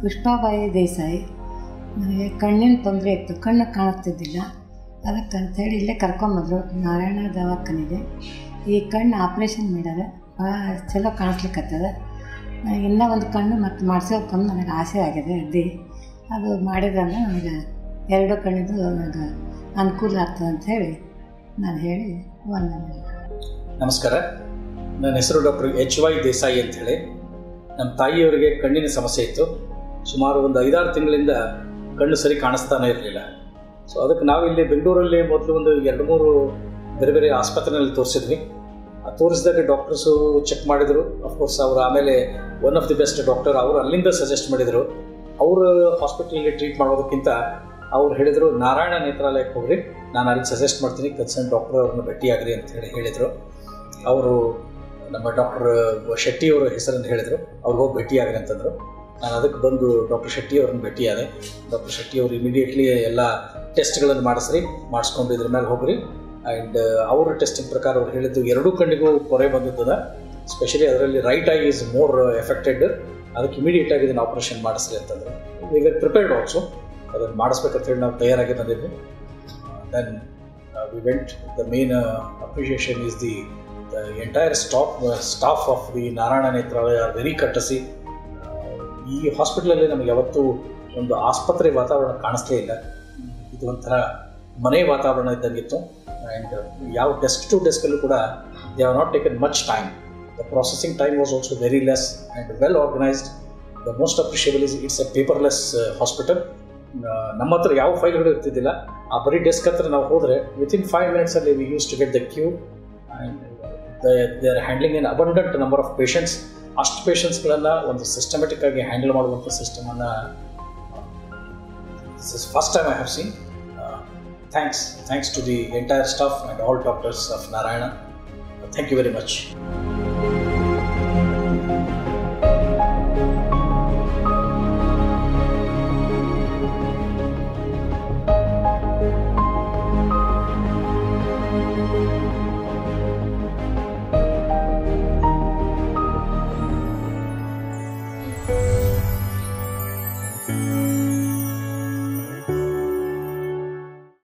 ಪುಷ್ಪಾಬಾಯಿ ದೇಸಾಯಿ. ನನಗೆ ಕಣ್ಣಿನ ತೊಂದರೆ ಇತ್ತು, ಕಣ್ಣು ಕಾಣಿಸ್ತಿದ್ದಿಲ್ಲ. ಅದಕ್ಕಂತೇಳಿ ಇಲ್ಲೇ ಕರ್ಕೊಂಬಂದರು ನಾರಾಯಣ ದವಾಖಾನೆಗೆ. ಈ ಕಣ್ಣು ಆಪ್ರೇಷನ್ ಮಾಡ್ಯಾರ, ಭಾಳ ಚಲೋ ಕಾಣಿಸ್ಲಿಕ್ಕತ್ತದ. ಇನ್ನೂ ಒಂದು ಕಣ್ಣು ಮತ್ತು ಮಾಡಿಸ್ಬೇಕಂದು ನನಗೆ ಆಸೆ ಆಗಿದೆ. ಅದು ಮಾಡಿದ್ರಂದ್ರೆ ನನಗೆ 2 ಕಣ್ಣಿದು ನನಗೆ ಅನುಕೂಲ ಆಗ್ತದೆ ಅಂಥೇಳಿ ನಾನು ಹೇಳಿ ವಂದನೆ. ನಮಸ್ಕಾರ, ನನ್ನ ಹೆಸರು ಡಾಕ್ಟರ್ HY ದೇಸಾಯಿ ಅಂಥೇಳಿ. ನಮ್ಮ ತಾಯಿಯವರಿಗೆ ಕಣ್ಣಿನ ಸಮಸ್ಯೆ ಇತ್ತು. ಸುಮಾರು ಒಂದು 5-6 ತಿಂಗಳಿಂದ ಕಣ್ಣು ಸರಿ ಕಾಣಿಸ್ತಾನೆ ಇರಲಿಲ್ಲ. ಸೊ ಅದಕ್ಕೆ ನಾವಿಲ್ಲಿ ಬೆಂಗಳೂರಲ್ಲಿ ಮೊದಲು ಒಂದು 2-3 ಬೇರೆ ಬೇರೆ ಆಸ್ಪತ್ರೆಯಲ್ಲಿ ತೋರಿಸಿದ್ವಿ. ತೋರಿಸಿದಾಗ ಡಾಕ್ಟರ್ಸು ಚೆಕ್ ಮಾಡಿದರು. ಅಫ್ಕೋರ್ಸ್ ಅವರು ಆಮೇಲೆ one of the best doctor ಅವರು ಅಲ್ಲಿಂದ ಸಜೆಸ್ಟ್ ಮಾಡಿದರು. ಅವರು ಹಾಸ್ಪಿಟಲ್ಗೆ ಟ್ರೀಟ್ ಮಾಡೋದಕ್ಕಿಂತ ಅವ್ರು ಹೇಳಿದರು ನಾರಾಯಣ ನೇತ್ರಾಲಯಕ್ಕೆ ಹೋಗ್ರಿ, ನಾನು ಅಲ್ಲಿ ಸಜೆಸ್ಟ್ ಮಾಡ್ತೀನಿ, ಕನ್ಸರ್ನ್ ಡಾಕ್ಟರ್ ಅವ್ರನ್ನ ಭೇಟಿಯಾಗ್ರಿ ಅಂತ ಹೇಳಿದರು. ಅವರು ನಮ್ಮ ಡಾಕ್ಟರ್ ಶೆಟ್ಟಿಯವರ ಹೆಸರನ್ನು ಹೇಳಿದರು. ಅವ್ರು ಹೋಗಿ ಭೇಟಿಯಾಗ್ರಿ ಅಂತಂದರು. ನಾನು ಅದಕ್ಕೆ ಬಂದು ಡಾಕ್ಟರ್ ಶೆಟ್ಟಿ ಅವ್ರನ್ನ ಭೇಟಿಯಾದೆ. ಡಾಕ್ಟರ್ ಶೆಟ್ಟಿ ಅವರು ಇಮಿಡಿಯೇಟ್ಲಿ ಎಲ್ಲ ಟೆಸ್ಟ್ಗಳನ್ನು ಮಾಡಿಸ್ಕೊಂಡು ಇದ್ರ ಮೇಲೆ ಹೋಗ್ರಿ. ಆ್ಯಂಡ್ ಅವರ ಟೆಸ್ಟಿಂಗ್ ಪ್ರಕಾರ ಅವ್ರು ಹೇಳಿದ್ದು 2 ಕಣ್ಣಿಗೂ ಪೊರೆ ಬಂದಿದ್ದದ. ಸ್ಪೆಷಲಿ ಅದರಲ್ಲಿ right eye is more affected. ಅದಕ್ಕೆ ಇಮಿಡಿಯೇಟಾಗಿ ಇದನ್ನು ಆಪ್ರೇಷನ್ ಮಾಡಿಸ್ರಿ ಅಂತಂದರು. We were prepared also. ಅದನ್ನು ಮಾಡಿಸ್ಬೇಕಂತ ಹೇಳಿ ನಾವು ತಯಾರಾಗಿ ಬಂದಿದ್ವಿ. Then we went. The main appreciation is the entire staff of the Narayana Nethralaya are very courtesy. ಈ ಹಾಸ್ಪಿಟಲಲ್ಲಿ ನಮಗೆ ಯಾವತ್ತೂ ಒಂದು ಆಸ್ಪತ್ರೆ ವಾತಾವರಣ ಕಾಣಿಸ್ಲೇ ಇಲ್ಲ. ಇದು ಒಂಥರ ಮನೆ ವಾತಾವರಣ ಇದ್ದಂಗಿತ್ತು. ಆ್ಯಂಡ್ ಯಾವ ಡೆಸ್ಕ್ ಟು ಡೆಸ್ಕಲ್ಲೂ ಕೂಡ they have not taken much time. The processing time was also very less and well organised. The most appreciable it's A paperless hospital. ನಮ್ಮ ಹತ್ರ ಯಾವ ಫೈಲ್ಗಳು ಇರ್ತಿದ್ದಿಲ್ಲ. ಆ ಬರೀ ಡೆಸ್ಕ್ ಹತ್ರ ನಾವು ಹೋದರೆ ವಿತಿನ್ 5 minutesಲ್ಲಿ we use to get the queue. And they are handling an abundant number of patients. ಅಷ್ಟು ಪೇಷಂಟ್ಸ್ಗಳನ್ನು ಒಂದು ಸಿಸ್ಟಮೆಟಿಕ್ ಆಗಿ ಹ್ಯಾಂಡಲ್ ಮಾಡುವಂಥ ಸಿಸ್ಟಮನ್ನು this is first time I have seen. Thanks to the entire staff and all doctors of Narayana. Thank you very much.